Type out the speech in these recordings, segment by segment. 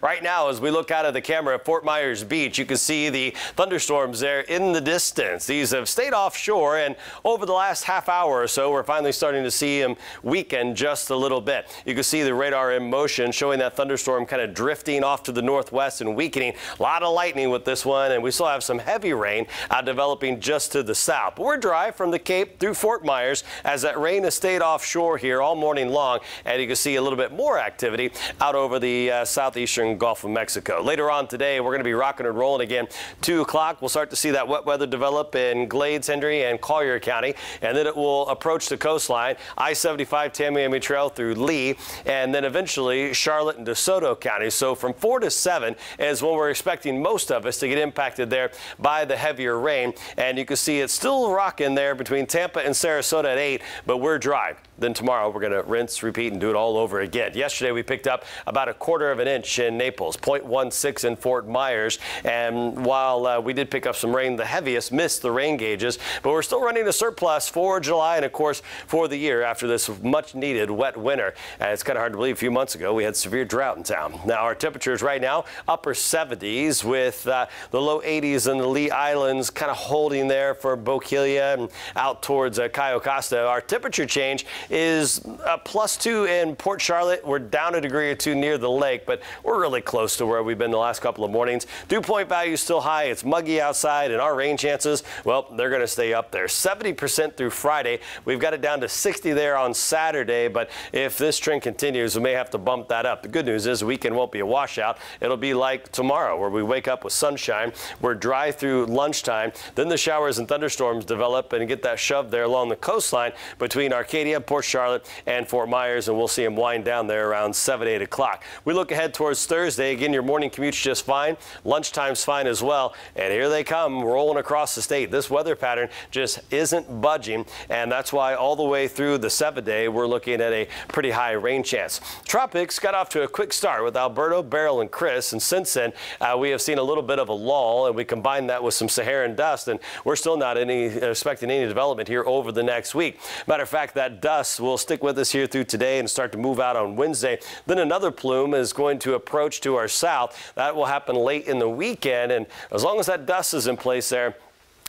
Right now, as we look out of the camera at Fort Myers Beach, you can see the thunderstorms there in the distance. These have stayed offshore, and over the last half hour or so, we're finally starting to see them weaken just a little bit. You can see the radar in motion showing that thunderstorm kind of drifting off to the northwest and weakening. A lot of lightning with this one, and we still have some heavy rain developing just to the south. But we're dry from the Cape through Fort Myers as that rain has stayed offshore here all morning long, and you can see a little bit more activity out over the southeastern Gulf of Mexico. Later on today, we're going to be rocking and rolling again. 2 o'clock, we'll start to see that wet weather develop in Glades, Hendry, and Collier County, and then it will approach the coastline, I-75 Tamiami Trail through Lee, and then eventually Charlotte and DeSoto counties. So from 4 to 7 is when we're expecting most of us to get impacted there by the heavier rain, and you can see it's still rocking there between Tampa and Sarasota at 8, but we're dry. Then tomorrow we're going to rinse, repeat, and do it all over again. Yesterday we picked up about 1/4 of an inch in Naples, 0.16 in Fort Myers, and while we did pick up some rain, the heaviest missed the rain gauges, but we're still running a surplus for July and of course for the year after this much needed wet winter. It's kind of hard to believe a few months ago we had severe drought in town. Now our temperatures right now upper 70s with the low 80s in the Lee Islands kind of holding there for Bokeelia and out towards Cayo Costa. Our temperature change is +2 in Port Charlotte. We're down a degree or two near the lake, but we're really close to where we've been the last couple of mornings. Dew point value is still high. It's muggy outside, and our rain chances, well, they're going to stay up there. 70% through Friday. We've got it down to 60 there on Saturday, but if this trend continues, we may have to bump that up. The good news is the weekend won't be a washout. It'll be like tomorrow, where we wake up with sunshine. We're dry through lunchtime. Then the showers and thunderstorms develop and get that shoved there along the coastline between Arcadia, Port Charlotte, and Fort Myers, and we'll see them wind down there around 7, 8 o'clock. We look ahead towards Thursday. Again, your morning commute's just fine. Lunchtime's fine as well. And here they come rolling across the state. This weather pattern just isn't budging, and that's why all the way through the 7-day, we're looking at a pretty high rain chance. Tropics got off to a quick start with Alberto, Beryl, and Chris, and since then, we have seen a little bit of a lull, and we combine that with some Saharan dust, and we're still not expecting any development here over the next week. Matter of fact, that dust will stick with us here through today and start to move out on Wednesday. Then another plume is going to approach to our south. That will happen late in the weekend, and as long as that dust is in place there,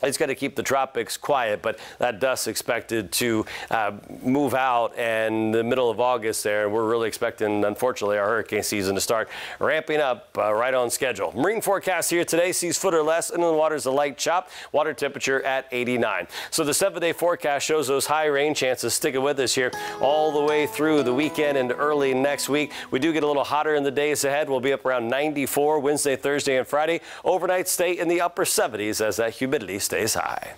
it's going to keep the tropics quiet, but that dust expected to move out in the middle of August there. We're really expecting, unfortunately, our hurricane season to start ramping up right on schedule. Marine forecast here today sees foot or less. Inland waters a light chop. Water temperature at 89. So the 7-day forecast shows those high rain chances sticking with us here all the way through the weekend and early next week. We do get a little hotter in the days ahead. We'll be up around 94 Wednesday, Thursday, and Friday. Overnight stay in the upper 70s as that humidity stays high.